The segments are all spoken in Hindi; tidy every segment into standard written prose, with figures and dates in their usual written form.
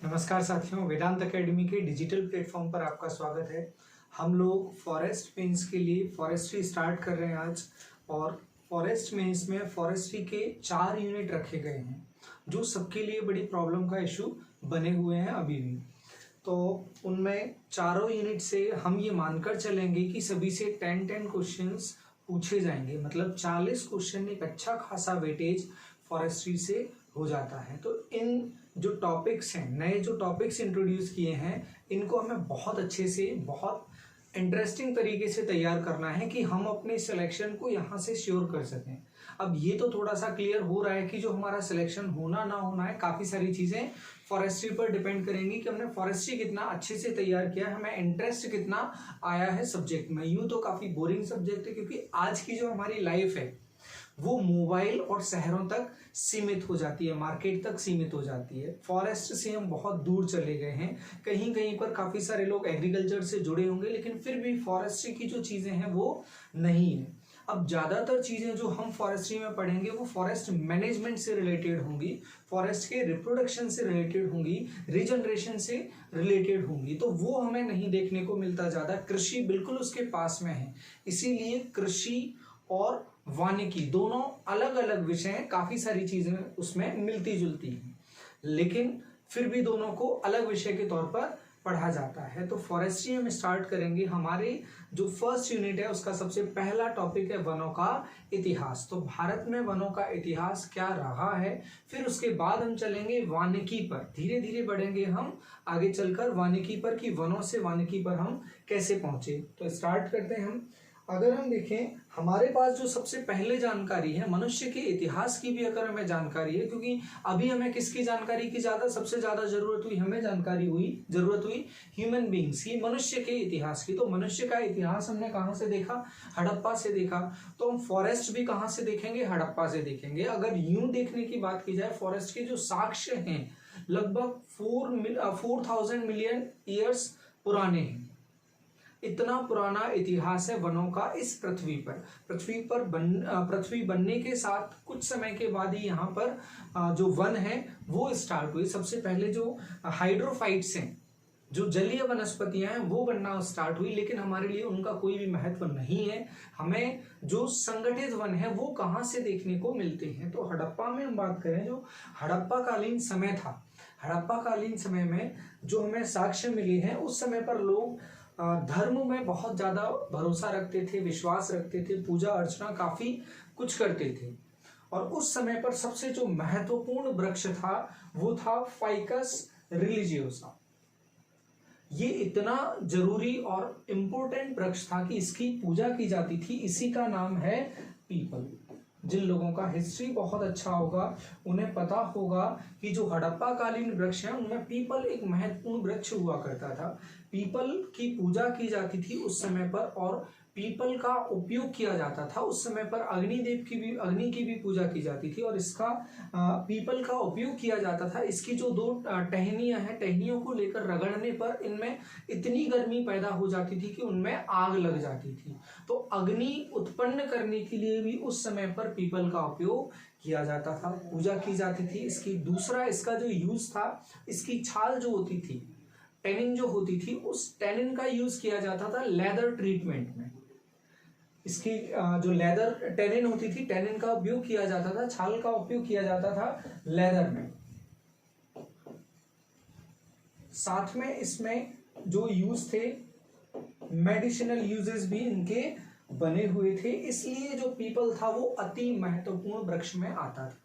नमस्कार साथियों, वेदांत एकेडमी के डिजिटल प्लेटफॉर्म पर आपका स्वागत है। हम लोग फॉरेस्ट मेंस के लिए फॉरेस्ट्री स्टार्ट कर रहे हैं आज। और फॉरेस्ट मेंस में फॉरेस्ट्री के 4 यूनिट रखे गए हैं जो सबके लिए बड़ी प्रॉब्लम का इशू बने हुए हैं अभी भी। तो उनमें चारों यूनिट से हम ये मानकर चलेंगे कि सभी से 10-10 क्वेश्चंस पूछे जाएंगे, मतलब 40 क्वेश्चन एक अच्छा खासा वेटेज फॉरेस्ट्री से हो जाता है। तो इन जो टॉपिक्स हैं, नए जो टॉपिक्स इंट्रोड्यूस किए हैं, इनको हमें बहुत अच्छे से, बहुत इंटरेस्टिंग तरीके से तैयार करना है कि हम अपने सिलेक्शन को यहाँ से श्योर कर सकें। अब ये तो थोड़ा सा क्लियर हो रहा है कि जो हमारा सिलेक्शन होना ना होना है, काफ़ी सारी चीज़ें फॉरेस्ट्री पर डिपेंड करेंगी कि हमने फॉरेस्ट्री कितना अच्छे से तैयार किया है, हमें इंटरेस्ट कितना आया है सब्जेक्ट में। यूँ तो काफ़ी बोरिंग सब्जेक्ट है क्योंकि आज की जो हमारी लाइफ है वो मोबाइल और शहरों तक सीमित हो जाती है, मार्केट तक सीमित हो जाती है। फॉरेस्ट से हम बहुत दूर चले गए हैं। कहीं कहीं पर काफ़ी सारे लोग एग्रीकल्चर से जुड़े होंगे, लेकिन फिर भी फॉरेस्ट्री की जो चीज़ें हैं वो नहीं है। अब ज़्यादातर चीज़ें जो हम फॉरेस्ट्री में पढ़ेंगे वो फॉरेस्ट मैनेजमेंट से रिलेटेड होंगी, फॉरेस्ट के रिप्रोडक्शन से रिलेटेड होंगी, रीजनरेशन से रिलेटेड होंगी। तो वो हमें नहीं देखने को मिलता ज़्यादा। कृषि बिल्कुल उसके पास में है, इसीलिए कृषि और वानिकी दोनों अलग अलग विषय हैं। काफ़ी सारी चीज़ें उसमें मिलती जुलती हैं, लेकिन फिर भी दोनों को अलग विषय के तौर पर पढ़ा जाता है। तो फॉरेस्ट्री हम स्टार्ट करेंगे। हमारे जो फर्स्ट यूनिट है उसका सबसे पहला टॉपिक है वनों का इतिहास। तो भारत में वनों का इतिहास क्या रहा है, फिर उसके बाद हम चलेंगे वानिकी पर, धीरे धीरे बढ़ेंगे हम आगे चलकर वानिकी पर कि वनों से वानिकी पर हम कैसे पहुंचे। तो स्टार्ट करते हैं हम। अगर हम देखें, हमारे पास जो सबसे पहले जानकारी है मनुष्य के इतिहास की भी अगर हमें जानकारी है, क्योंकि अभी हमें किसकी जानकारी की सबसे ज्यादा जरूरत हुई, हमें जरूरत हुई ह्यूमन बींग्स की, मनुष्य के इतिहास की। तो मनुष्य का इतिहास हमने कहाँ से देखा? हड़प्पा से देखा। तो हम फॉरेस्ट भी कहाँ से देखेंगे? हड़प्पा से देखेंगे। अगर यूं देखने की बात की जाए, फॉरेस्ट के जो साक्ष्य हैं लगभग 4000 मिलियन ईयर्स पुराने हैं। इतना पुराना इतिहास है वनों का इस पृथ्वी पर। पृथ्वी बनने के साथ कुछ समय के बाद ही यहाँ पर जो वन है वो स्टार्ट हुई। सबसे पहले जो हाइड्रोफाइट्स हैं, जो जलीय वनस्पतियां हैं, वो बनना स्टार्ट हुई, लेकिन हमारे लिए उनका कोई भी महत्व नहीं है। हमें जो संगठित वन है वो कहाँ से देखने को मिलते हैं? तो हड़प्पा में हम बात करें, जो हड़प्पा कालीन समय था, हड़प्पा कालीन समय में जो हमें साक्ष्य मिले हैं, उस समय पर लोग धर्म में बहुत ज़्यादा भरोसा रखते थे, विश्वास रखते थे, पूजा अर्चना काफ़ी कुछ करते थे। और उस समय पर सबसे जो महत्वपूर्ण वृक्ष था वो था फाइकस रिलीजियोसा। ये इतना जरूरी और इम्पोर्टेंट वृक्ष था कि इसकी पूजा की जाती थी। इसी का नाम है पीपल। जिन लोगों का हिस्ट्री बहुत अच्छा होगा उन्हें पता होगा कि जो हड़प्पा कालीन वृक्ष है उनमें पीपल एक महत्वपूर्ण वृक्ष हुआ करता था। पीपल की पूजा की जाती थी उस समय पर, और पीपल का उपयोग किया जाता था उस समय पर। अग्नि की भी पूजा की जाती थी, और इसका पीपल का उपयोग किया जाता था। इसकी जो 2 टहनियां हैं, टहनियों को लेकर रगड़ने पर इनमें इतनी गर्मी पैदा हो जाती थी कि उनमें आग लग जाती थी। तो अग्नि उत्पन्न करने के लिए भी उस समय पर पीपल का उपयोग किया जाता था, पूजा की जाती थी इसकी। दूसरा इसका जो यूज था, इसकी छाल जो होती थी, टेनिन जो होती थी, उस टेनिन का यूज किया जाता था लेदर ट्रीटमेंट में। इसकी जो लेदर टेनिन होती थी, टेनिन का उपयोग किया जाता था, छाल का उपयोग किया जाता था लेदर में। साथ में इसमें जो यूज थे, मेडिसिनल यूजेस भी इनके बने हुए थे, इसलिए जो पीपल था वो अति महत्वपूर्ण वृक्ष में आता था।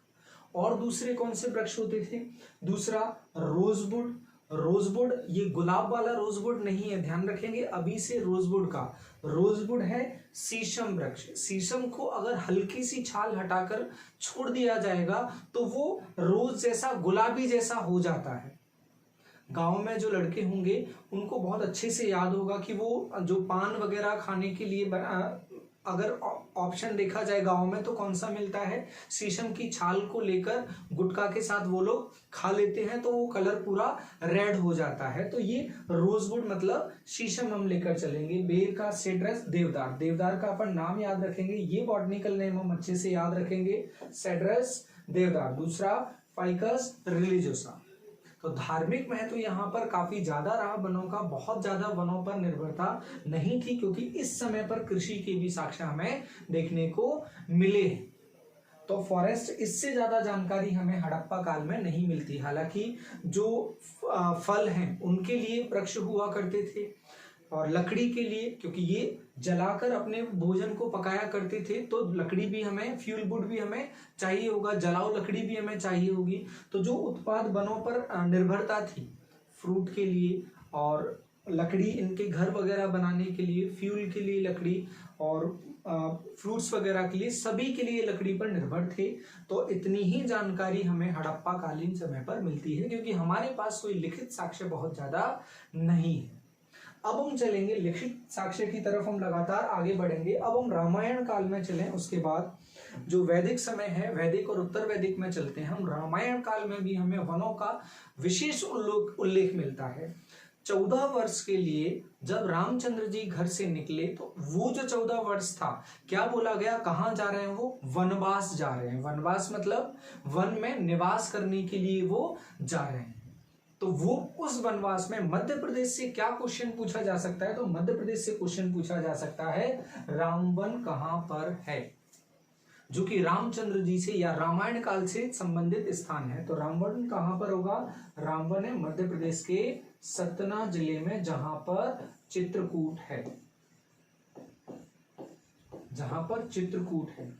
और दूसरे कौन से वृक्ष होते थे? दूसरा रोजवुड। रोजवुड ये गुलाब वाला रोजवुड नहीं है, ध्यान रखेंगे अभी से। रोजवुड का रोजवुड है शीशम वृक्ष। शीशम को अगर हल्की सी छाल हटाकर छोड़ दिया जाएगा तो वो रोज जैसा, गुलाबी जैसा हो जाता है। गांव में जो लड़के होंगे उनको बहुत अच्छे से याद होगा कि वो जो पान वगैरह खाने के लिए अगर ऑप्शन देखा जाए गांव में तो कौन सा मिलता है? शीशम की छाल को लेकर गुटखा के साथ वो लोग खा लेते हैं, तो वो कलर पूरा रेड हो जाता है। तो ये रोजवुड मतलब शीशम हम लेकर चलेंगे। बेर का सेड्रस देवदार, देवदार का अपन नाम याद रखेंगे, ये बॉटनिकल नेम हम अच्छे से याद रखेंगे, सेड्रस देवदार। दूसरा फाइकस रिलीजियोसा। तो धार्मिक महत्व यहाँ पर काफी ज्यादा रहा वनों का, बहुत ज्यादा वनों पर निर्भरता नहीं थी, क्योंकि इस समय पर कृषि के भी साक्ष्य हमें देखने को मिले। तो फॉरेस्ट, इससे ज्यादा जानकारी हमें हड़प्पा काल में नहीं मिलती। हालांकि जो फल हैं उनके लिए वृक्ष हुआ करते थे, और लकड़ी के लिए, क्योंकि ये जलाकर अपने भोजन को पकाया करते थे, तो लकड़ी भी हमें, फ्यूल वुड भी हमें चाहिए होगा, जलाओ लकड़ी भी हमें चाहिए होगी। तो जो उत्पाद वनों पर निर्भरता थी, फ्रूट के लिए और लकड़ी इनके घर वगैरह बनाने के लिए, फ्यूल के लिए लकड़ी, और फ्रूट्स वगैरह के लिए, सभी के लिए लकड़ी पर निर्भर थे। तो इतनी ही जानकारी हमें हड़प्पा कालीन समय पर मिलती है, क्योंकि हमारे पास कोई लिखित साक्ष्य बहुत ज्यादा नहीं है। अब हम चलेंगे लिखित साक्ष्य की तरफ, हम लगातार आगे बढ़ेंगे। अब हम रामायण काल में चलें, उसके बाद जो वैदिक समय है, वैदिक और उत्तर वैदिक में चलते हैं हम। रामायण काल में भी हमें वनों का विशेष उल्लेख मिलता है। 14 वर्ष के लिए जब रामचंद्र जी घर से निकले, तो वो जो 14 वर्ष था, क्या बोला गया, कहाँ जा रहे हैं वो, वनवास जा रहे हैं। वनवास मतलब वन में निवास करने के लिए वो जा रहे हैं। तो वो उस वनवास में मध्य प्रदेश से क्या क्वेश्चन पूछा जा सकता है, तो मध्य प्रदेश से क्वेश्चन पूछा जा सकता है, रामवन कहाँ पर है, जो कि रामचंद्र जी से या रामायण काल से संबंधित स्थान है। तो रामवन कहाँ पर होगा, रामवन है मध्य प्रदेश के सतना जिले में, जहां पर चित्रकूट है, जहां पर चित्रकूट है।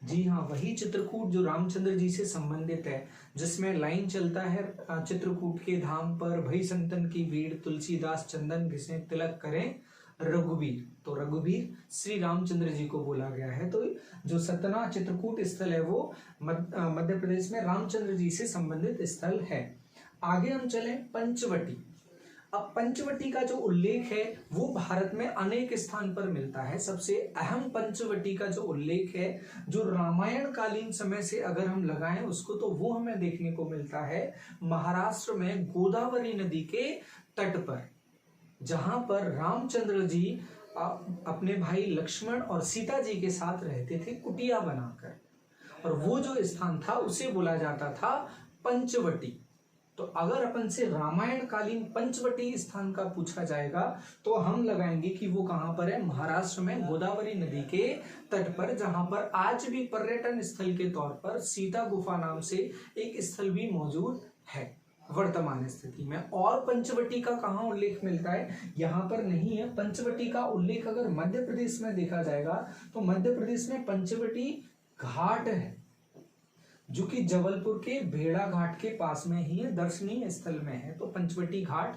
जी हाँ, वही चित्रकूट जो रामचंद्र जी से संबंधित है, जिसमें लाइन चलता है, चित्रकूट के धाम पर भई संतन की भीड़, तुलसीदास चंदन घिसे तिलक करें रघुबीर। तो रघुबीर श्री रामचंद्र जी को बोला गया है। तो जो सतना चित्रकूट स्थल है वो मध्य प्रदेश में रामचंद्र जी से संबंधित स्थल है। आगे हम चलें पंचवटी। अब पंचवटी का जो उल्लेख है वो भारत में अनेक स्थान पर मिलता है। सबसे अहम पंचवटी का जो उल्लेख है, जो रामायण कालीन समय से अगर हम लगाएं उसको, तो वो हमें देखने को मिलता है महाराष्ट्र में गोदावरी नदी के तट पर, जहां पर रामचंद्र जी अपने भाई लक्ष्मण और सीता जी के साथ रहते थे कुटिया बनाकर, और वो जो स्थान था उसे बोला जाता था पंचवटी। तो अगर अपन से रामायण कालीन पंचवटी स्थान का पूछा जाएगा, तो हम लगाएंगे कि वो कहां पर है, महाराष्ट्र में गोदावरी नदी के तट पर, जहां पर आज भी पर्यटन स्थल के तौर पर सीता गुफा नाम से एक स्थल भी मौजूद है वर्तमान स्थिति में। और पंचवटी का कहाँ उल्लेख मिलता है, यहाँ पर नहीं है। पंचवटी का उल्लेख अगर मध्य प्रदेश में देखा जाएगा, तो मध्य प्रदेश में पंचवटी घाट है, जो कि जबलपुर के भेड़ा घाट के पास में ही है, दर्शनीय स्थल में है। तो पंचवटी घाट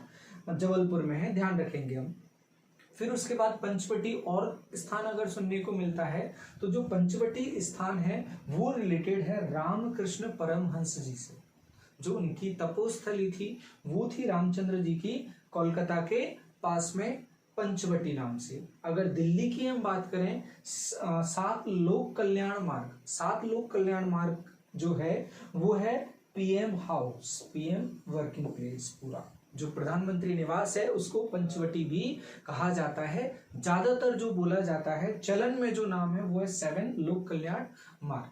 जबलपुर में है, ध्यान रखेंगे हम। फिर उसके बाद पंचवटी और स्थान अगर सुनने को मिलता है, तो जो पंचवटी स्थान है वो रिलेटेड है रामकृष्ण परमहंस जी से। जो उनकी तपोस्थली थी वो थी रामचंद्र जी की कोलकाता के पास में पंचवटी नाम से। अगर दिल्ली की हम बात करें, 7 लोक कल्याण मार्ग जो है वो है PM house, PM working place, पूरा जो प्रधानमंत्री निवास है उसको पंचवटी भी कहा जाता है। ज्यादातर जो बोला जाता है चलन में जो नाम है वो है 7 लोक कल्याण मार्ग,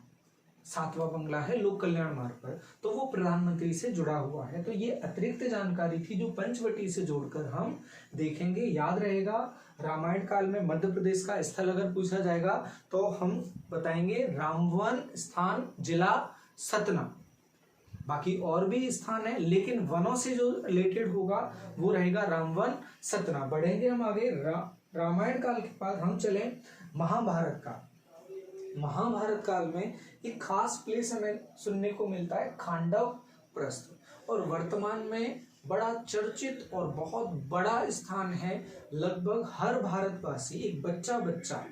7वां बंगला है लोक कल्याण मार्ग पर, तो वो प्रधानमंत्री से जुड़ा हुआ है। तो ये अतिरिक्त जानकारी थी जो पंचवटी से जोड़कर हम देखेंगे। याद रहेगा, रामायण काल में मध्य प्रदेश का स्थल अगर पूछा जाएगा तो हम बताएंगे रामवन स्थान जिला सतना। बाकी और भी स्थान है, लेकिन वनों से जो रिलेटेड होगा वो रहेगा रामवन सतना। बढ़ेंगे हम आगे। रामायण काल के बाद हम चलें महाभारत काल। महाभारत काल में एक खास प्लेस हमें सुनने को मिलता है खांडव प्रस्थ, और वर्तमान में बड़ा चर्चित और बहुत बड़ा स्थान है। लगभग हर भारतवासी, एक बच्चा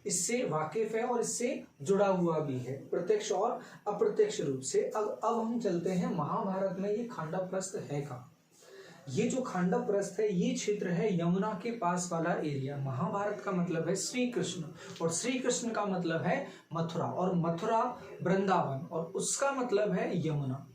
इससे वाकिफ है और इससे जुड़ा हुआ भी है, प्रत्यक्ष और अप्रत्यक्ष रूप से। अब हम चलते हैं महाभारत में ये खांडव प्रस्थ है कहाँ। ये जो खांडव प्रस्थ है ये क्षेत्र है यमुना के पास वाला एरिया। महाभारत का मतलब है श्री कृष्ण, और श्री कृष्ण का मतलब है मथुरा, और मथुरा वृंदावन, और उसका मतलब है यमुना।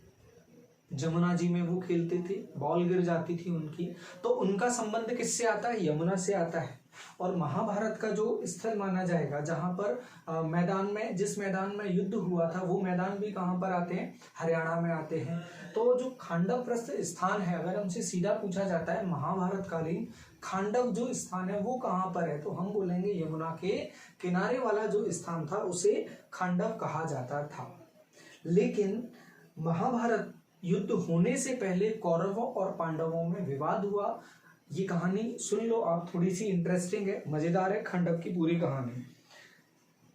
जमुना जी में वो खेलते थे, बॉल गिर जाती थी उनकी, तो उनका संबंध किससे आता है, यमुना से आता है। और महाभारत का जो स्थल माना जाएगा, जहां पर मैदान में, जिस मैदान में युद्ध हुआ था, वो मैदान भी कहां पर आते हैं, हरियाणा में आते हैं। तो जो खांडव प्रस्थ स्थान है, अगर हमसे सीधा पूछा जाता है महाभारत कालीन खांडव जो स्थान है वो कहां पर है, तो हम बोलेंगे यमुना के किनारे वाला जो स्थान था उसे खांडव कहा जाता था। लेकिन महाभारत युद्ध होने से पहले कौरवों और पांडवों में विवाद हुआ। ये कहानी सुन लो आप, थोड़ी सी इंटरेस्टिंग है, मजेदार है खांडव की पूरी कहानी।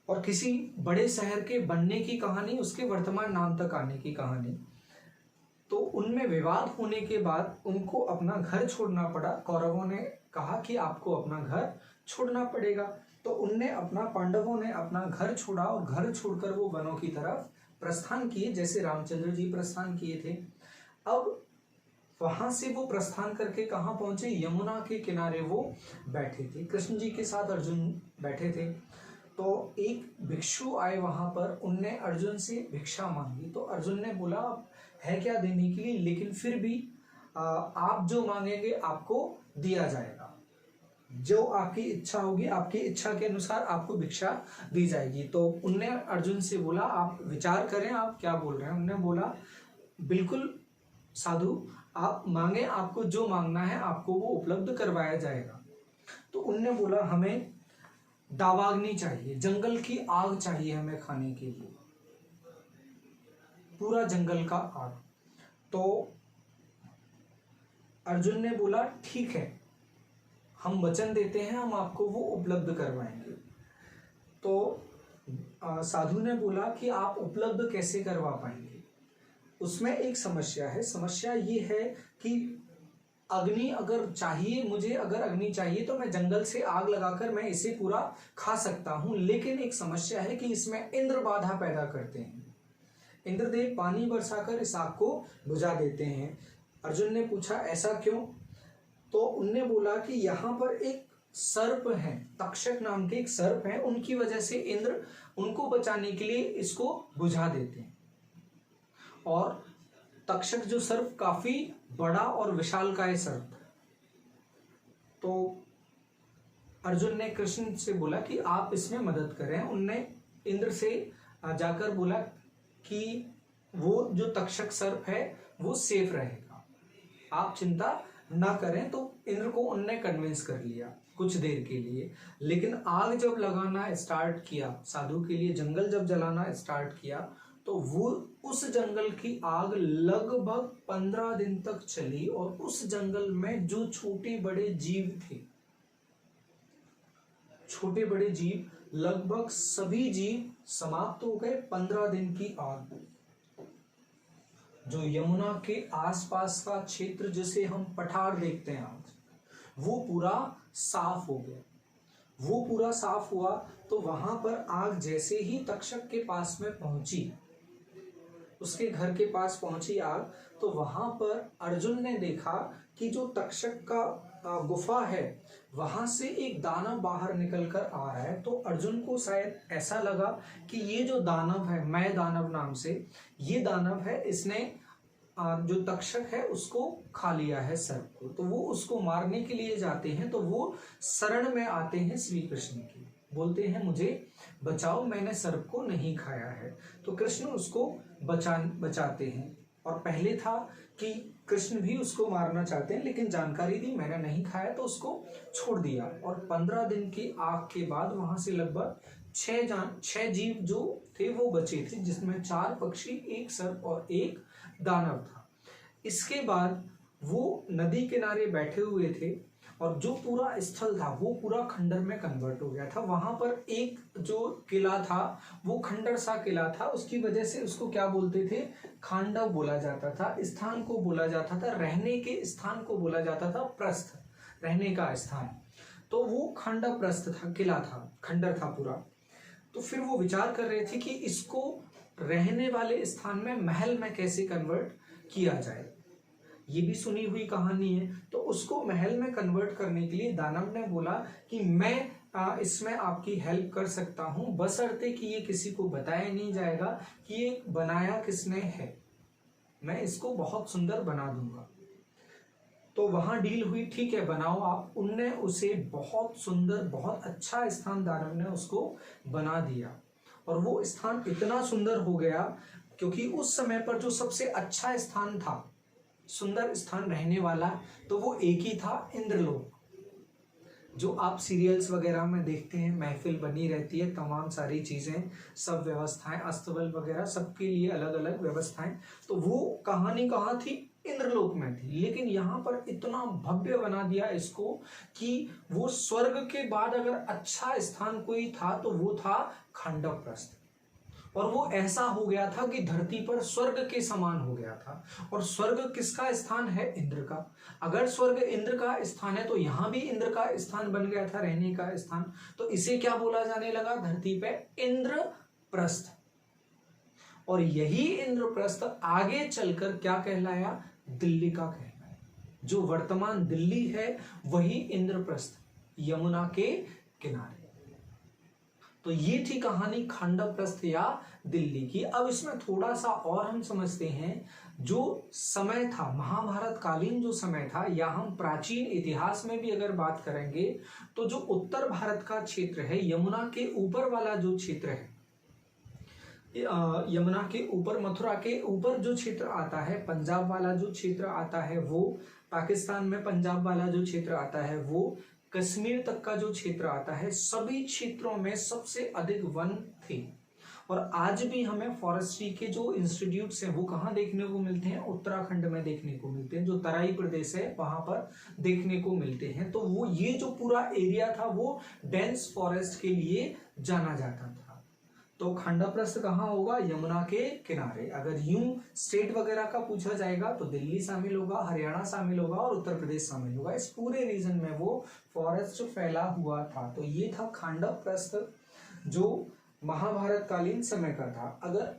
और किसी बड़े शहर के बनने की कहानी, उसके वर्तमान नाम तक आने की कहानी। तो उनमें विवाद होने के बाद उनको अपना घर छोड़ना पड़ा। कौरवों ने कहा कि आपको अपना घर छोड़ना पड़ेगा, तो पांडवों ने अपना घर छोड़ा और घर छोड़कर वो वनों की तरफ प्रस्थान किए, जैसे रामचंद्र जी प्रस्थान किए थे। अब वहां से वो प्रस्थान करके कहाँ पहुंचे, यमुना के किनारे वो बैठे थे, कृष्ण जी के साथ अर्जुन बैठे थे। तो एक भिक्षु आए वहां पर, उनने अर्जुन से भिक्षा मांगी। तो अर्जुन ने बोला है क्या देने के लिए, लेकिन फिर भी आप जो मांगेंगे आपको दिया जाएगा, जो आपकी इच्छा होगी, आपकी इच्छा के अनुसार आपको भिक्षा दी जाएगी। तो उनने अर्जुन से बोला आप विचार करें, आप क्या बोल रहे हैं। उनने बोला बिल्कुल साधु, आप मांगे, आपको जो मांगना है आपको वो उपलब्ध करवाया जाएगा। तो उनने बोला हमें दावाग्नि चाहिए, जंगल की आग चाहिए हमें खाने के लिए, पूरा जंगल का आग। तो अर्जुन ने बोला ठीक है, हम वचन देते हैं, हम आपको वो उपलब्ध करवाएंगे। तो साधु ने बोला कि आप उपलब्ध कैसे करवा पाएंगे। उसमें एक समस्या है, समस्या ये है कि अग्नि अगर चाहिए मुझे, अगर अग्नि चाहिए तो मैं जंगल से आग लगाकर मैं इसे पूरा खा सकता हूं, लेकिन एक समस्या है कि इसमें इंद्र बाधा पैदा करते हैं। इंद्रदेव पानी बरसाकर इस आग को बुझा देते हैं। अर्जुन ने पूछा ऐसा क्यों, तो उनने बोला कि यहाँ पर एक सर्प है, तक्षक नाम के एक सर्प है, उनकी वजह से इंद्र उनको बचाने के लिए इसको बुझा देते हैं। और तक्षक जो सर्प काफी बड़ा और विशालकाय सर्प था। तो अर्जुन ने कृष्ण से बोला कि आप इसमें मदद करें। उनने इंद्र से जाकर बोला कि वो जो तक्षक सर्प है वो सेफ रहेगा, आप चिंता ना करें। तो इंद्र को उनने कन्विंस कर लिया कुछ देर के लिए। लेकिन आग जब लगाना स्टार्ट किया, साधु के लिए जंगल जब जलाना स्टार्ट किया, तो वो उस जंगल की आग लगभग 15 दिन तक चली। और उस जंगल में जो छोटे बड़े जीव थे, छोटे बड़े जीव, लगभग सभी जीव समाप्त हो गए। 15 दिन की आग, जो यमुना के आसपास का क्षेत्र जिसे हम पठार देखते हैं आज, वो पूरा साफ हो गया। वो पूरा साफ हुआ तो वहां पर आग जैसे ही तक्षक के पास में पहुंची, उसके घर के पास पहुंची आग, तो वहां पर अर्जुन ने देखा कि जो तक्षक का गुफा है वहां से एक दानव बाहर निकलकर आ रहा है। तो अर्जुन को शायद ऐसा लगा कि ये जो दानव है, मैं दानव नाम से ये दानव है, इसने जो तक्षक है उसको खा लिया है, सर्प को। तो वो उसको मारने के लिए जाते हैं, तो वो शरण में आते हैं श्री कृष्ण की, बोलते हैं मुझे बचाओ, मैंने सर्प को नहीं खाया है। तो कृष्ण उसको बचाते हैं। और पहले था कि कृष्ण भी उसको मारना चाहते हैं, लेकिन जानकारी दी मैंने नहीं खाया तो उसको छोड़ दिया। और 15 दिन की आग के बाद वहां से लगभग 6 जीव जो थे वो बचे थे, जिसमें 4 पक्षी, 1 सर्प और 1 दानव था। इसके बाद वो नदी किनारे बैठे हुए थे और जो पूरा स्थल था वो पूरा खंडर में कन्वर्ट हो गया था। वहां पर एक जो किला था वो खंडर सा किला था, उसकी वजह से उसको क्या बोलते थे, खांडव बोला जाता था। स्थान को बोला जाता था, रहने के स्थान को बोला जाता था प्रस्थ, रहने का स्थान। तो वो खांडव प्रस्थ था, किला था, खंडर था पूरा। तो फिर वो विचार कर रहे थे कि इसको रहने वाले स्थान में, महल में कैसे कन्वर्ट किया जाए। ये भी सुनी हुई कहानी है। तो उसको महल में कन्वर्ट करने के लिए दानव ने बोला कि मैं इसमें आपकी हेल्प कर सकता हूं, बशर्ते कि ये किसी को बताया नहीं जाएगा कि ये बनाया किसने है, मैं इसको बहुत सुंदर बना दूंगा। तो वहां डील हुई, ठीक है बनाओ आप। उनने उसे बहुत सुंदर, बहुत अच्छा स्थान दानव ने उसको बना दिया, और वो स्थान इतना सुंदर हो गया क्योंकि उस समय पर जो सबसे अच्छा स्थान था, सुंदर स्थान रहने वाला, तो वो एक ही था, इंद्रलोक। जो आप सीरियल्स वगैरह में देखते हैं, महफिल बनी रहती है, तमाम सारी चीजें, सब व्यवस्थाएं, अस्तबल वगैरह सबके लिए अलग अलग व्यवस्थाएं, तो वो कहानी कहाँ थी? इंद्रलोक में थी। लेकिन यहाँ पर इतना भव्य बना दिया इसको कि वो स्वर्ग के बाद अगर अच्छा स्थान कोई था तो वो था खांडवप्रस्थ। और वो ऐसा हो गया था कि धरती पर स्वर्ग के समान हो गया था। और स्वर्ग किसका स्थान है? इंद्र का। अगर स्वर्ग इंद्र का स्थान है तो यहां भी इंद्र का स्थान बन गया था, रहने का स्थान। तो इसे क्या बोला जाने लगा धरती पे? इंद्रप्रस्थ। और यही इंद्रप्रस्थ आगे चलकर क्या कहलाया? दिल्ली का कहलाया। जो वर्तमान दिल्ली है वही इंद्रप्रस्थ, यमुना के किनारे। तो ये थी कहानी खांडवप्रस्थ या दिल्ली की। अब इसमें थोड़ा सा और हम समझते हैं। जो समय था महाभारत कालीन जो समय था, या हम प्राचीन इतिहास में भी अगर बात करेंगे तो जो उत्तर भारत का क्षेत्र है, यमुना के ऊपर वाला जो क्षेत्र है, यमुना के ऊपर, मथुरा के ऊपर जो क्षेत्र आता है, पंजाब वाला जो क्षेत्र आता है वो, पाकिस्तान में पंजाब वाला जो क्षेत्र आता है वो, कश्मीर तक का जो क्षेत्र आता है, सभी क्षेत्रों में सबसे अधिक वन थे। और आज भी हमें फॉरेस्ट्री के जो इंस्टीट्यूट्स हैं वो कहाँ देखने को मिलते हैं? उत्तराखंड में देखने को मिलते हैं। जो तराई प्रदेश है वहां पर देखने को मिलते हैं। तो वो ये जो पूरा एरिया था वो डेंस फॉरेस्ट के लिए जाना जाता था। तो खांडवप्रस्थ कहाँ होगा? यमुना के किनारे। अगर यूं स्टेट वगैरह का पूछा जाएगा तो दिल्ली शामिल होगा, हरियाणा शामिल होगा और उत्तर प्रदेश शामिल होगा। इस पूरे रीजन में वो फॉरेस्ट फैला हुआ था। तो ये था खांडवप्रस्थ जो महाभारत कालीन समय का था। अगर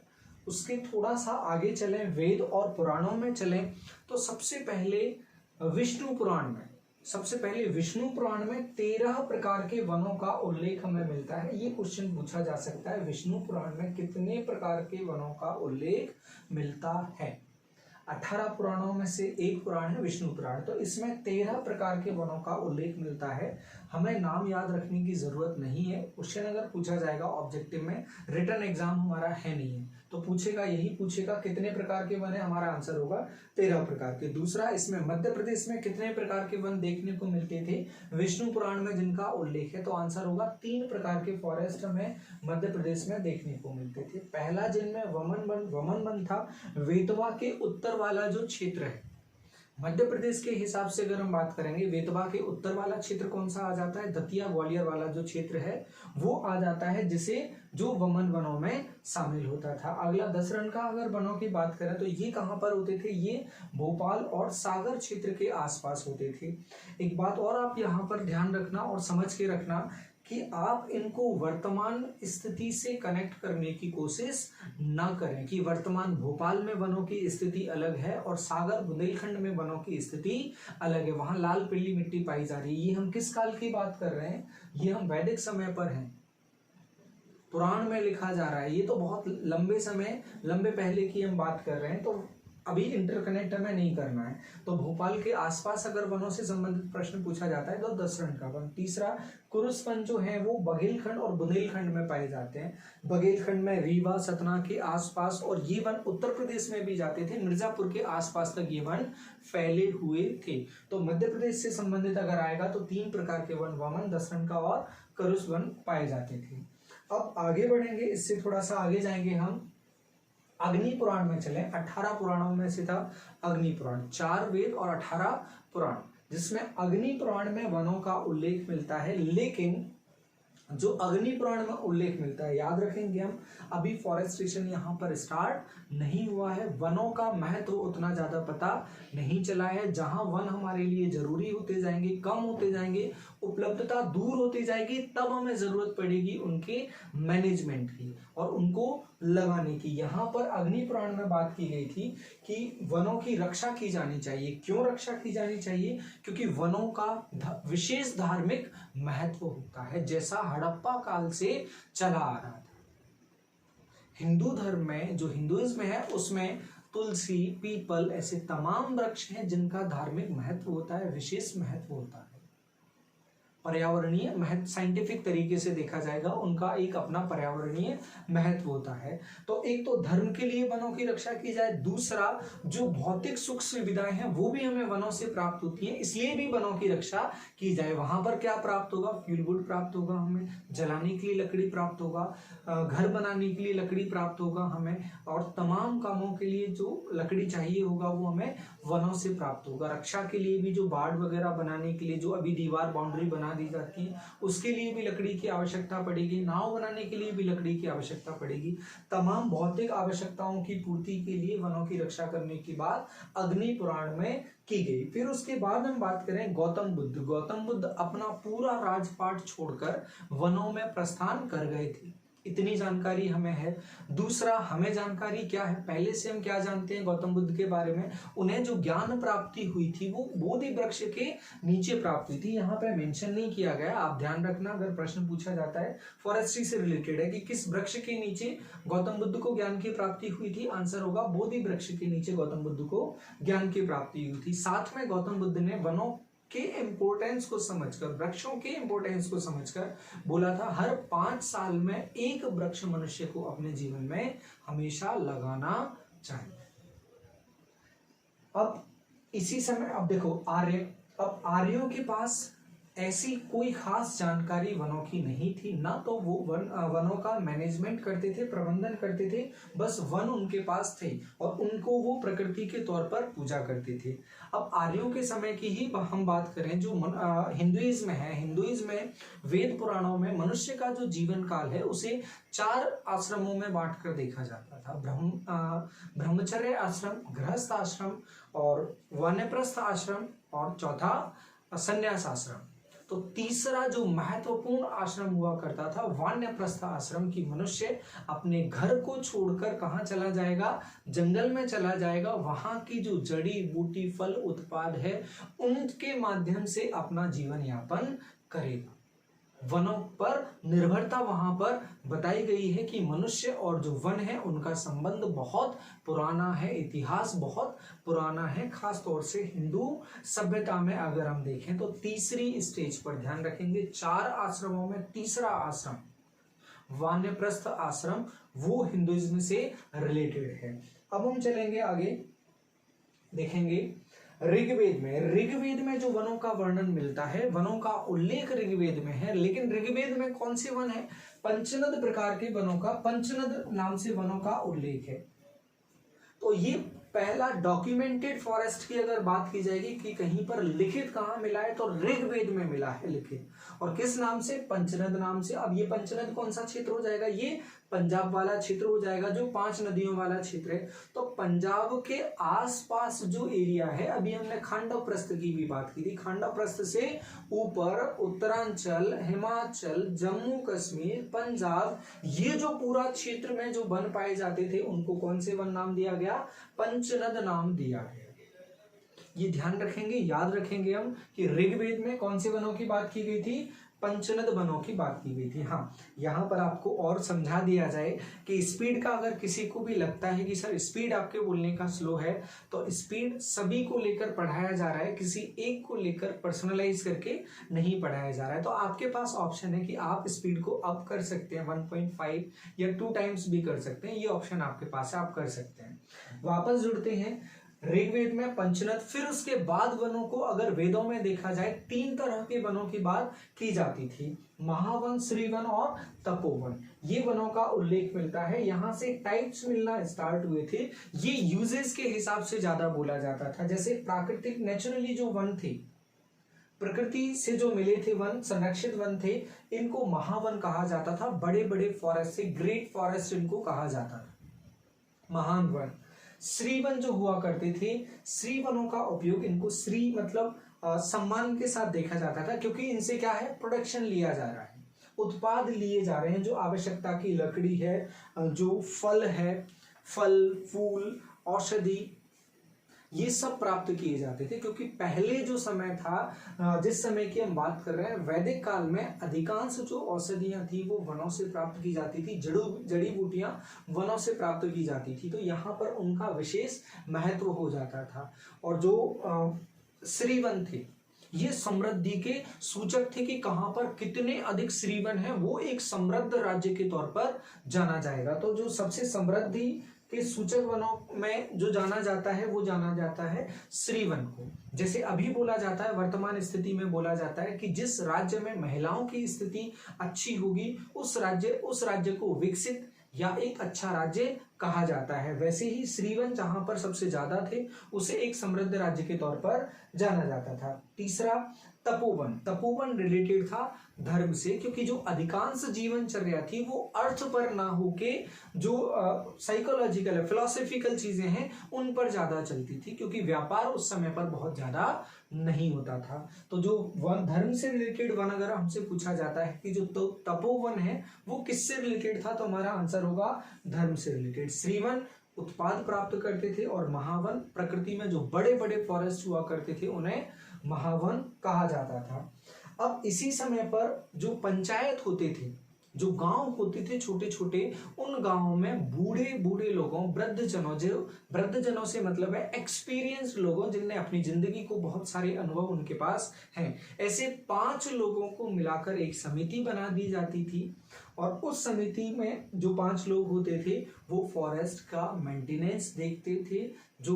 उसके थोड़ा सा आगे चलें, वेद और पुराणों में चलें, तो सबसे पहले विष्णु पुराण में, सबसे पहले विष्णु पुराण में 13 प्रकार के वनों का उल्लेख हमें मिलता है। ये क्वेश्चन पूछा जा सकता है, विष्णु पुराण में कितने प्रकार के वनों का उल्लेख मिलता है? 18 पुराणों में से एक पुराण है विष्णु पुराण। तो इसमें 13 प्रकार के वनों का उल्लेख मिलता है। हमें नाम याद रखने की जरूरत नहीं है। क्वेश्चन अगर पूछा जाएगा ऑब्जेक्टिव में, रिटन एग्जाम हमारा है नहीं है, तो पूछेगा, यही पूछेगा कितने प्रकार के वन है, हमारा आंसर होगा 13 प्रकार के। दूसरा, इसमें मध्य प्रदेश में कितने प्रकार के वन देखने को मिलते थे विष्णु पुराण में जिनका उल्लेख है? तो आंसर होगा 3 प्रकार के फॉरेस्ट हमें मध्य प्रदेश में देखने को मिलते थे। पहला जिनमें वमन वन था, वेतवा के उत्तर वाला जो क्षेत्र है मध्य प्रदेश के हिसाब से अगर हम बात करेंगे, वेतवा के उत्तर वाला क्षेत्र कौन सा आ जाता है? दतिया ग्वालियर वाला जो क्षेत्र है वो आ जाता है, जिसे जो वमन वनों में शामिल होता था। अगला 10 रन का अगर वनों की बात करें तो ये कहाँ पर होते थे? ये भोपाल और सागर क्षेत्र के आसपास होते थे। एक बात और आप यहाँ पर ध्यान रखना और समझ के रखना कि आप इनको वर्तमान स्थिति से कनेक्ट करने की कोशिश ना करें कि वर्तमान भोपाल में वनों की स्थिति अलग है और सागर बुंदेलखंड में वनों की स्थिति अलग है, वहां लाल पीली मिट्टी पाई जा रही है। ये हम किस काल की बात कर रहे हैं? ये हम वैदिक समय पर हैं, पुराण में लिखा जा रहा है। ये तो बहुत लंबे पहले की हम बात कर रहे हैं, तो अभी इंटरकनेक्ट हमें नहीं करना है। तो भोपाल के आसपास अगर वनों से संबंधित प्रश्न पूछा जाता है तो 10 रन का वन। तीसरा, कुरुस वन जो है वो बघेलखंड और बुंदेलखंड में पाए जाते हैं। बघेलखंड में रीवा, सतना के आसपास, और ये वन उत्तर प्रदेश में भी जाते थे, मिर्जापुर के आसपास तक ये वन फैले हुए थे। तो मध्य प्रदेश से संबंधित अगर आएगा तो 3 प्रकार के वन, वमन, 10 रन का और कुरुस वन पाए जाते थे। अब आगे बढ़ेंगे, इससे थोड़ा सा आगे जाएंगे हम, अग्नि पुराण में चले। 18 पुराणों में से था अग्नि पुराण, 4 वेद और 18 पुराण, जिसमें अग्नि पुराण में वनों का उल्लेख मिलता है। लेकिन जो अग्नि पुराण में उल्लेख मिलता है, याद रखेंगे हम, अभी फॉरेस्टेशन यहाँ पर स्टार्ट नहीं हुआ है, वनों का महत्व उतना ज्यादा पता नहीं चला है। जहां वन हमारे लिए जरूरी होते जाएंगे, कम होते जाएंगे, उपलब्धता दूर होती जाएगी, तब हमें जरूरत पड़ेगी उनके मैनेजमेंट की और उनको लगाने की। यहाँ पर अग्नि पुराण में बात की गई थी कि वनों की रक्षा की जानी चाहिए। क्यों रक्षा की जानी चाहिए? क्योंकि वनों का विशेष धार्मिक महत्व होता है, जैसा हड़प्पा काल से चला आ रहा था। हिंदू धर्म में, जो हिंदुइज्म है, उसमें तुलसी, पीपल, ऐसे तमाम वृक्ष हैं जिनका धार्मिक महत्व होता है, विशेष महत्व होता है। पर्यावरणीय महत्व साइंटिफिक तरीके से देखा जाएगा, उनका एक अपना पर्यावरणीय महत्व होता है। तो एक तो धर्म के लिए वनों की रक्षा की जाए, दूसरा जो भौतिक सुख सुविधाएं हैं वो भी हमें वनों से प्राप्त होती हैं, इसलिए भी वनों की रक्षा की जाए। वहां पर क्या प्राप्त होगा? फ्यूल वुड प्राप्त होगा, हमें जलाने के लिए लकड़ी प्राप्त होगा, घर बनाने के लिए लकड़ी प्राप्त होगा हमें, और तमाम कामों के लिए जो लकड़ी चाहिए होगा वो हमें वनों से प्राप्त होगा। रक्षा के लिए भी जो बाड़ वगैरह बनाने के लिए जो अभी दीवार बाउंड्री बना दी जाती है उसके लिए भी लकड़ी की आवश्यकता पड़ेगी, नाव बनाने के लिए भी लकड़ी की आवश्यकता पड़ेगी। तमाम भौतिक आवश्यकताओं की पूर्ति के लिए वनों की रक्षा करने की बात अग्नि पुराण में की गई। फिर उसके बाद हम बात करें गौतम बुद्ध। गौतम बुद्ध अपना पूरा राजपाट छोड़कर वनों में प्रस्थान कर गए थे, इतनी जानकारी हमें है। दूसरा, हमें जानकारी क्या है, पहले से हम क्या जानते हैं गौतम बुद्ध के बारे में? उन्हें जो ज्ञान प्राप्ति हुई थी वो बोधि वृक्ष के नीचे प्राप्त हुई थी। यहाँ पे मेंशन नहीं किया गया, आप ध्यान रखना, अगर प्रश्न पूछा जाता है फॉरेस्ट्री से रिलेटेड है कि किस वृक्ष के नीचे गौतम बुद्ध को ज्ञान की प्राप्ति हुई थी, आंसर होगा बोधि वृक्ष के नीचे गौतम बुद्ध को ज्ञान की प्राप्ति हुई थी। साथ में गौतम बुद्ध ने वनों के इंपोर्टेंस को समझकर, वृक्षों के इंपोर्टेंस को समझकर बोला था हर 5 साल में एक वृक्ष मनुष्य को अपने जीवन में हमेशा लगाना चाहिए। अब इसी समय अब देखो अब आर्यों के पास ऐसी कोई खास जानकारी वनों की नहीं थी, ना तो वो वनों का मैनेजमेंट करते थे, प्रबंधन करते थे, बस वन उनके पास थे और उनको वो प्रकृति के तौर पर पूजा करते थे। अब आर्यों के समय की ही हम बात करें, जो हिंदुइज्म है, हिंदुइज्म में वेद पुराणों में मनुष्य का जो जीवन काल है उसे 4 आश्रमों में बांट कर देखा जाता था। ब्रह्मचर्य आश्रम, गृहस्थ आश्रम और वानप्रस्थ आश्रम, और चौथा संन्यास आश्रम। तो तीसरा जो महत्वपूर्ण आश्रम हुआ करता था वानप्रस्थ आश्रम, की मनुष्य अपने घर को छोड़कर कहाँ चला जाएगा? जंगल में चला जाएगा, वहां की जो जड़ी बूटी फल उत्पाद है उनके माध्यम से अपना जीवन यापन करेगा। वनों पर निर्भरता वहां पर बताई गई है कि मनुष्य और जो वन है उनका संबंध बहुत पुराना है, इतिहास बहुत पुराना है। खास तौर से हिंदू सभ्यता में अगर हम देखें तो तीसरी स्टेज पर ध्यान रखेंगे, 4 आश्रमों में तीसरा आश्रम वानप्रस्थ आश्रम वो हिंदुइज्म से रिलेटेड है। अब हम चलेंगे आगे, देखेंगे ऋग्वेद में जो वनों का वर्णन मिलता है, वनों का उल्लेख ऋग्वेद में है, लेकिन ऋग्वेद में कौन से वन है? पंचनद प्रकार के वनों का, पंचनद नाम से वनों का उल्लेख है। तो ये पहला डॉक्यूमेंटेड फॉरेस्ट की अगर बात की जाएगी कि कहीं पर लिखित कहाँ मिला है, तो ऋग्वेद में मिला है लिखित, और किस नाम से? पंचनद नाम से। अब ये पंचनद कौन सा क्षेत्र हो जाएगा? ये पंजाब वाला क्षेत्र हो जाएगा, जो 5 नदियों वाला क्षेत्र है। तो पंजाब के आसपास जो एरिया है, अभी हमने खांडवप्रस्थ की भी बात की थी, खांडवप्रस्थ से ऊपर उत्तरांचल, हिमाचल, जम्मू कश्मीर, पंजाब, ये जो पूरा क्षेत्र में जो वन पाए जाते थे उनको कौन से वन नाम दिया गया? पंचनद नाम दिया गया। ये ध्यान रखेंगे, याद रखेंगे हम कि ऋग्वेद में कौन से वनों की बात की गई थी? पंचनद वनों की बात की गई थी। हाँ, यहाँ पर आपको और समझा दिया जाए कि स्पीड का अगर किसी को भी लगता है कि सर स्पीड आपके बोलने का स्लो है, तो स्पीड सभी को लेकर पढ़ाया जा रहा है, किसी एक को लेकर पर्सनलाइज करके नहीं पढ़ाया जा रहा है। तो आपके पास ऑप्शन है कि आप स्पीड को अप कर सकते हैं, 1.5 या 2 टाइम्स भी कर सकते हैं, ये ऑप्शन आपके पास है, आप कर सकते हैं। वापस जुड़ते हैं ऋग्वेद में पंचनद। फिर उसके बाद वनों को अगर वेदों में देखा जाए 3 तरह के वनों की बात की जाती थी, महावन, श्रीवन और तपोवन। ये वनों का उल्लेख मिलता है, यहाँ से टाइप्स मिलना स्टार्ट हुए थे। ये यूजेस के हिसाब से ज्यादा बोला जाता था। जैसे प्राकृतिक नेचुरली जो वन थे, प्रकृति से जो मिले थे वन, संरक्षित वन थे, इनको महावन कहा जाता था। बड़े बड़े फॉरेस्ट से ग्रेट फॉरेस्ट इनको कहा जाता था, महान वन। श्रीवन जो हुआ करते थे, श्री वनों का उपयोग, इनको श्री मतलब सम्मान के साथ देखा जाता था, क्योंकि इनसे क्या है? प्रोडक्शन लिया जा रहा है, उत्पाद लिए जा रहे हैं, जो आवश्यकता की लकड़ी है, जो फल है, फल फूल औषधि ये सब प्राप्त किए जाते थे, क्योंकि पहले जो समय था, जिस समय की हम बात कर रहे हैं, वैदिक काल में अधिकांश जो औषधियां थी वो वनों से प्राप्त की जाती थी, जड़ी बूटियां वनों से प्राप्त की जाती थी, तो यहाँ पर उनका विशेष महत्व हो जाता था। और जो श्रीवन थे, ये समृद्धि के सूचक थे कि कहां पर कितने अधिक श्रीवन है, वो एक समृद्ध राज्य के तौर पर जाना जाएगा। तो जो सबसे समृद्धि के सूचक वनों में जो जाना जाता है वो जाना जाता है श्रीवन को। जैसे अभी बोला जाता है, वर्तमान स्थिति में बोला जाता है कि जिस राज्य में महिलाओं की स्थिति अच्छी होगी उस राज्य को विकसित या एक अच्छा राज्य कहा जाता है। वैसे ही श्रीवन जहां पर सबसे ज्यादा थे उसे एक समृद्ध राज्य के तौर पर जाना जाता था। तीसरा तपोवन। तपोवन रिलेटेड था धर्म से, क्योंकि जो अधिकांश जीवनचर्या थी वो अर्थ पर ना होके जो साइकोलॉजिकल फिलोसॉफिकल चीजें हैं उन पर ज्यादा चलती थी, क्योंकि व्यापार उस समय पर बहुत ज्यादा नहीं होता था। तो जो वन, धर्म से रिलेटेड वन अगर हमसे पूछा जाता है कि जो तपोवन है वो किससे रिलेटेड था, तो हमारा आंसर होगा धर्म से रिलेटेड। श्रीवन उत्पाद प्राप्त करते थे और महावन प्रकृति में जो बड़े बड़े फॉरेस्ट हुआ करते थे उन्हें महावन कहा जाता था। अब इसी समय पर जो पंचायत होते थे, जो गांव होते थे छोटे छोटे, उन गांवों में बूढ़े बूढ़े लोगों, वृद्धजनों, जो वृद्धजनों से मतलब है एक्सपीरियंस्ड लोगों, जिनने अपनी जिंदगी को बहुत सारे अनुभव उनके पास हैं, ऐसे 5 लोगों को मिलाकर एक समिति बना दी जाती थी। और उस समिति में जो 5 लोग होते थे वो फॉरेस्ट का मेंटेनेंस देखते थे। जो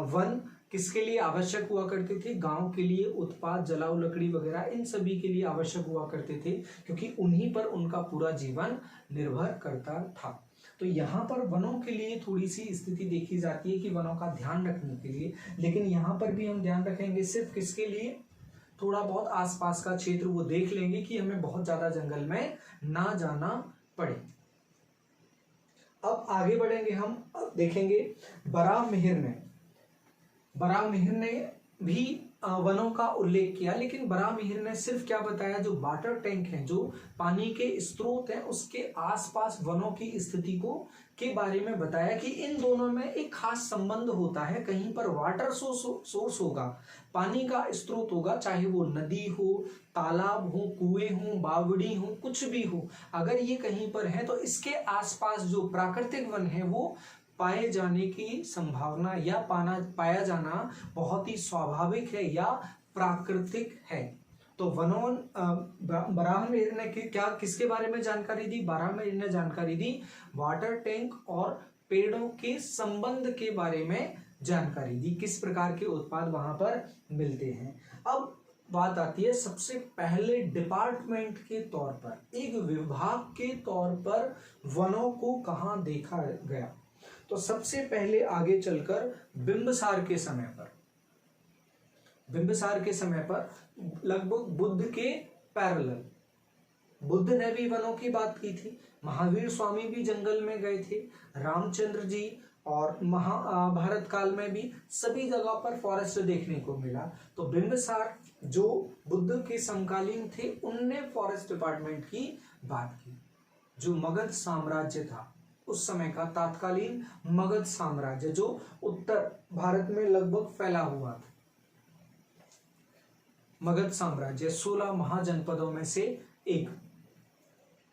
वन किसके लिए आवश्यक हुआ करते थे, गांव के लिए उत्पाद, जलाऊ लकड़ी वगैरह इन सभी के लिए आवश्यक हुआ करते थे, क्योंकि उन्हीं पर उनका पूरा जीवन निर्भर करता था। तो यहाँ पर वनों के लिए थोड़ी सी स्थिति देखी जाती है कि वनों का ध्यान रखने के लिए, लेकिन यहाँ पर भी हम ध्यान रखेंगे सिर्फ किसके लिए, थोड़ा बहुत आसपास का क्षेत्र वो देख लेंगे कि हमें बहुत ज्यादा जंगल में ना जाना पड़े। अब आगे बढ़ेंगे, हम देखेंगे बराह मिहिर ने भी वनों का उल्लेख किया, लेकिन बराह मिहिर ने सिर्फ क्या बताया, जो वाटर टैंक है, जो पानी के स्रोत हैं, उसके आसपास वनों की स्थिति को के बारे में बताया कि इन दोनों में एक खास संबंध होता है। कहीं पर वाटर सोर्स होगा, पानी का स्रोत होगा, चाहे वो नदी हो, तालाब हो, कुएं हो, बावड़ी हो, कुछ भी हो, अगर ये कहीं पर है तो इसके आसपास जो प्राकृतिक वन है वो पाए जाने की संभावना या पाया जाना बहुत ही स्वाभाविक है या प्राकृतिक है। तो वनों बराह मिहिर ने किसके बारे में जानकारी दी, बराह मिहिर ने जानकारी दी वाटर टैंक और पेड़ों के संबंध के बारे में जानकारी दी, किस प्रकार के उत्पाद वहां पर मिलते हैं। अब बात आती है सबसे पहले डिपार्टमेंट के तौर पर, एक विभाग के तौर पर वनों को कहां देखा गया। तो सबसे पहले आगे चलकर बिंबिसार के समय पर लगभग बुद्ध के पैरेलल, बुद्ध ने भी वनों की बात की थी, महावीर स्वामी भी जंगल में गए थे, रामचंद्र जी और महाभारत काल में भी सभी जगह पर फॉरेस्ट देखने को मिला। तो बिंबिसार जो बुद्ध के समकालीन थे उनने फॉरेस्ट डिपार्टमेंट की बात की। जो मगध साम्राज्य था उस समय का, तात्कालीन मगध साम्राज्य जो उत्तर भारत में लगभग फैला हुआ था, मगध साम्राज्य 16 महाजनपदों में से एक,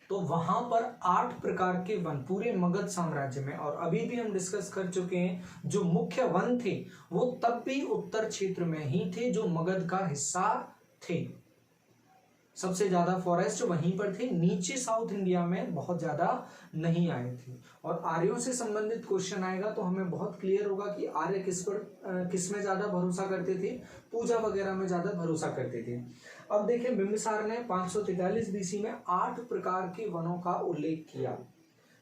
तो वहां पर 8 प्रकार के वन पूरे मगध साम्राज्य में, और अभी भी हम डिस्कस कर चुके हैं जो मुख्य वन थे वो तब भी उत्तर क्षेत्र में ही थे जो मगध का हिस्सा थे। सबसे ज्यादा फॉरेस्ट वहीं पर थे, नीचे साउथ इंडिया में बहुत ज्यादा नहीं आए थे। और आर्यों से संबंधित क्वेश्चन आएगा तो हमें बहुत क्लियर होगा कि आर्य किस में ज्यादा भरोसा करते थे, पूजा वगैरह में ज्यादा भरोसा करते थे। अब देखें, बिंबिसार ने 543 बीसी में 8 प्रकार के वनों का उल्लेख किया।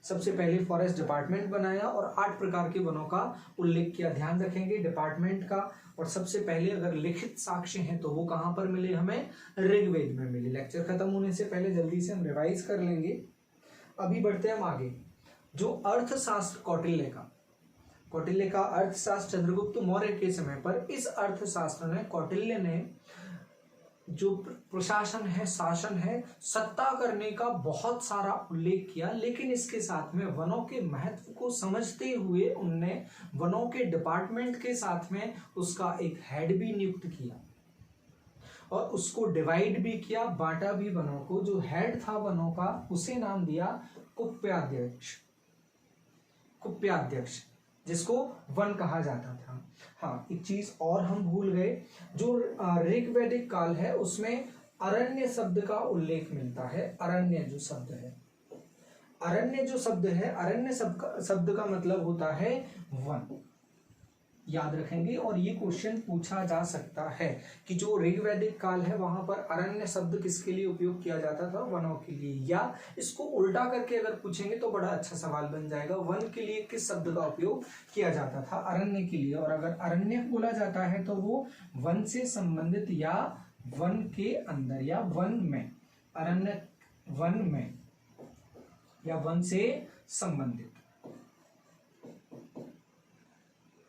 सबसे पहले फॉरेस्ट डिपार्टमेंट बनाया और 8 प्रकार के वनों का उल्लेख किया। ध्यान रखेंगे डिपार्टमेंट का, और सबसे पहले अगर लिखित साक्ष्य हैं तो वो कहां पर मिले, हमें ऋग्वेद में मिले। लेक्चर खत्म होने से पहले जल्दी से हम रिवाइज कर लेंगे। अभी बढ़ते हैं हम आगे। जो अर्थशास्त्र कौटिल्य का अर्थशास्त्र चंद्रगुप्त मौर्य के समय पर, इस अर्थशास्त्र ने कौटिल्य ने जो प्रशासन है, शासन है, सत्ता करने का बहुत सारा उल्लेख किया, लेकिन इसके साथ में वनों के महत्व को समझते हुए उनने वनों के डिपार्टमेंट के साथ में उसका एक हेड भी नियुक्त किया और उसको डिवाइड भी किया, बांटा भी वनों को। जो हेड था वनों का उसे नाम दिया कुप्याध्यक्ष, कुप्याध्यक्ष, जिसको वन कहा जाता था। हाँ, एक चीज और हम भूल गए, जो ऋग्वैदिक काल है उसमें अरण्य शब्द का उल्लेख मिलता है। अरण्य जो शब्द है, अरण्य जो शब्द है, अरण्य शब्द का मतलब होता है वन, याद रखेंगे। और ये क्वेश्चन पूछा जा सकता है कि जो ऋग्वैदिक काल है वहां पर अरण्य शब्द किसके लिए उपयोग किया जाता था? वनों के लिए। या इसको उल्टा करके अगर पूछेंगे तो बड़ा अच्छा सवाल बन जाएगा, वन के लिए किस शब्द का उपयोग किया जाता था? अरण्य के लिए। और अगर अरण्य बोला जाता है तो वो वन से संबंधित या वन के अंदर या वन में, अरण्य वन में या वन से संबंधित,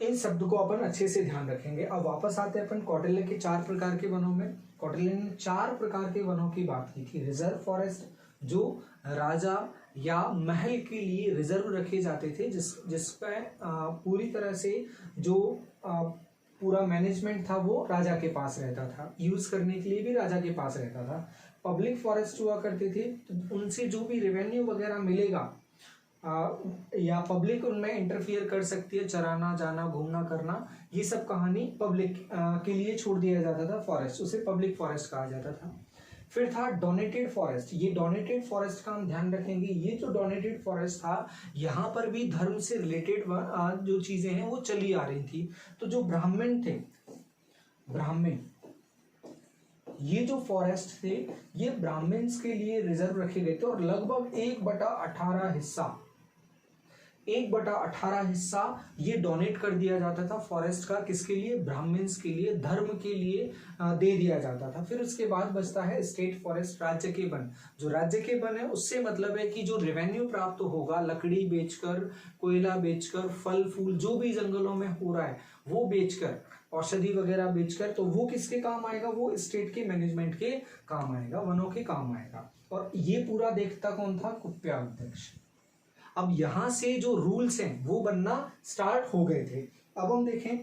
इन शब्द को अपन अच्छे से ध्यान रखेंगे। अब वापस आते हैं अपन कौटिल्य के 4 प्रकार के वनों में। कौटिल्य ने 4 प्रकार के वनों की बात की थी। रिजर्व फॉरेस्ट, जो राजा या महल के लिए रिजर्व रखे जाते थे, जिसमें पूरी तरह से जो पूरा मैनेजमेंट था वो राजा के पास रहता था, यूज करने के लिए भी राजा के पास रहता था। पब्लिक फॉरेस्ट हुआ करते थे, तो उनसे जो भी रेवेन्यू वगैरह मिलेगा या पब्लिक उनमें इंटरफियर कर सकती है, चराना, जाना, घूमना, करना, ये सब कहानी पब्लिक के लिए छोड़ दिया जाता था फॉरेस्ट, उसे पब्लिक फॉरेस्ट कहा जाता था। फिर था डोनेटेड फॉरेस्ट। ये डोनेटेड फॉरेस्ट का हम ध्यान रखेंगे। ये जो डोनेटेड फॉरेस्ट था, यहाँ पर भी धर्म से रिलेटेड जो चीजें हैं वो चली आ रही थी। तो जो ब्राह्मण थे, ब्राह्मण, ये जो फॉरेस्ट थे ये ब्राह्मण्स के लिए रिजर्व रखे गए थे और लगभग 1/18 हिस्सा, 1/18 हिस्सा ये डोनेट कर दिया जाता था फॉरेस्ट का। किसके लिए? ब्राह्मण्स के लिए, धर्म के लिए दे दिया जाता था। फिर उसके बाद बचता है स्टेट फॉरेस्ट, राज्य के वन। जो राज्य के वन है उससे मतलब है कि जो रेवेन्यू प्राप्त होगा लकड़ी बेचकर, कोयला बेचकर, फल फूल जो भी जंगलों में हो रहा है वो बेचकर, औषधि वगैरह बेचकर, तो वो किसके काम आएगा? वो स्टेट के मैनेजमेंट के काम आएगा, वनों के काम आएगा। और ये पूरा देखता कौन था? कुप्याध्यक्ष। अब यहां से जो रूल्स हैं वो बनना स्टार्ट हो गए थे। अब हम देखें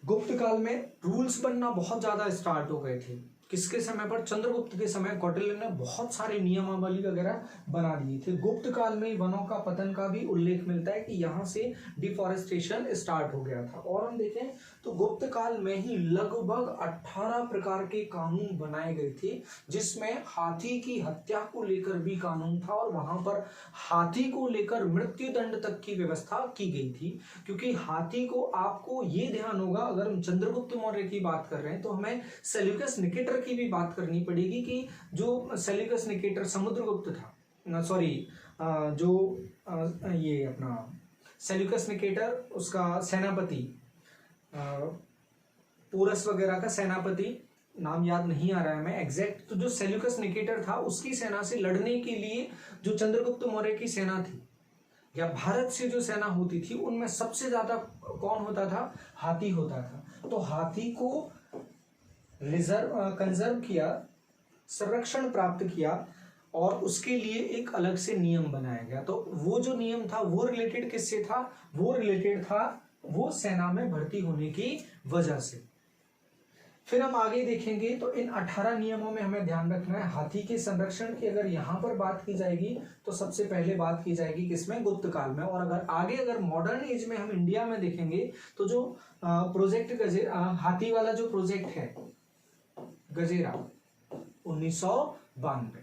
गुप्त काल में रूल्स बनना बहुत ज्यादा स्टार्ट हो गए थे। किसके समय पर? चंद्रगुप्त के समय कौटिल्य ने बहुत सारे नियमावली वगैरह बना दिए थे। गुप्त काल में वनों का पतन का भी उल्लेख मिलता है कि यहाँ से डिफॉरेस्टेशन स्टार्ट हो गया था। और हम देखें तो गुप्त काल में ही लगभग 18 प्रकार के कानून बनाए गए थे, जिसमें हाथी की हत्या को लेकर भी कानून था और वहां पर हाथी को लेकर मृत्यु दंड तक की व्यवस्था की गई थी। क्योंकि हाथी को, आपको ये ध्यान होगा, अगर हम चंद्रगुप्त मौर्य की बात कर रहे हैं तो हमें सेल्यूकस निकेटर की भी बात करनी पड़ेगी कि जो सेल्यूकस निकेटर समुद्रगुप्त था, सॉरी, ये अपना सेल्यूकस निकेटर, उसका सेनापति, पोरस वगैरह का सेनापति, नाम याद नहीं आ रहा है मैं एग्जैक्ट, तो जो सेल्यूकस निकेटर था उसकी सेना से लड़ने के लिए जो चंद्रगुप्त मौर्य की सेना थी या भारत से जो सेना होती थी उनमें सबसे ज्यादा कौन होता था? हाथी होता था। तो हाथी को कंजर्व किया, संरक्षण प्राप्त किया और उसके लिए एक अलग से नियम बनाया गया। तो वो जो नियम था वो रिलेटेड किससे था? वो रिलेटेड था वो सेना में भर्ती होने की वजह से। फिर हम आगे देखेंगे तो इन 18 नियमों में हमें ध्यान रखना है हाथी के संरक्षण की। अगर यहाँ पर बात की जाएगी तो सबसे पहले बात की जाएगी किसमें? गुप्त काल में। और अगर मॉडर्न एज में हम इंडिया में देखेंगे तो जो प्रोजेक्ट हाथी वाला जो प्रोजेक्ट है गजेरा, 1992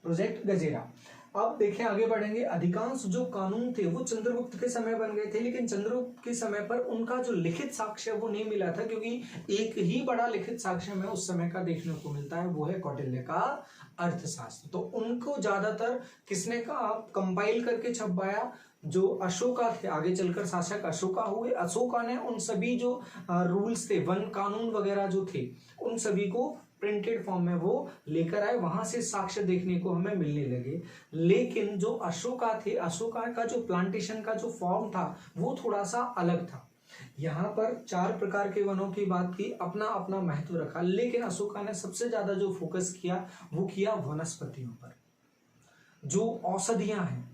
प्रोजेक्ट गजेरा। अब देखें, आगे बढ़ेंगे। अधिकांश जो कानून थे वो चंद्रगुप्त के समय बन गए थे, लेकिन चंद्रगुप्त के समय पर उनका जो लिखित साक्ष्य वो नहीं मिला था, क्योंकि एक ही बड़ा लिखित साक्ष्य हमें उस समय का देखने को मिलता है, वो है कौटिल्य का अर्थशास्त्र। तो उनको ज्यादातर किसने कंपाइल करके छपवाया? जो अशोका थे, आगे चलकर शासक अशोका हुए, अशोका ने उन सभी जो रूल्स थे, वन कानून वगैरह जो थे, उन सभी को प्रिंटेड फॉर्म में वो लेकर आए, वहां से साक्ष्य देखने को हमें मिलने लगे। लेकिन जो अशोका थे, अशोका का जो प्लांटेशन का जो फॉर्म था वो थोड़ा सा अलग था। यहाँ पर 4 प्रकार के वनों की बात की, अपना अपना महत्व रखा, लेकिन अशोका ने सबसे ज्यादा जो फोकस किया वो किया वनस्पतियों पर, जो औषधियां हैं,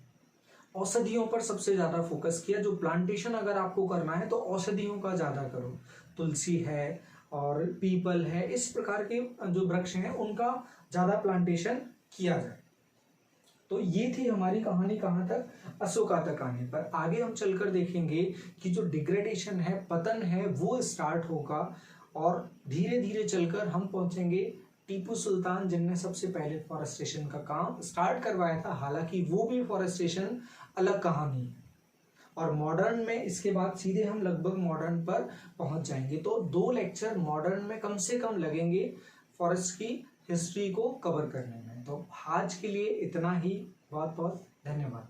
औषधियों पर सबसे ज्यादा फोकस किया। जो प्लांटेशन अगर आपको करना है तो औषधियों का ज्यादा करो, तुलसी है और पीपल है, इस प्रकार के जो वृक्ष हैं उनका ज्यादा प्लांटेशन किया जाए। तो ये थी हमारी कहानी, कहाँ तक, अशोका तक आने पर। आगे हम चलकर देखेंगे कि जो डिग्रेडेशन है, पतन है, वो स्टार्ट होगा और धीरे धीरे चलकर हम पहुंचेंगे टीपू सुल्तान, जिनने सबसे पहले फॉरेस्टेशन का काम स्टार्ट करवाया था। हालांकि वो भी फॉरेस्टेशन अलग कहानी है, और मॉडर्न में इसके बाद सीधे हम लगभग मॉडर्न पर पहुंच जाएंगे। तो 2 लेक्चर मॉडर्न में कम से कम लगेंगे फॉरेस्ट की हिस्ट्री को कवर करने में। तो आज के लिए इतना ही, बहुत बहुत धन्यवाद।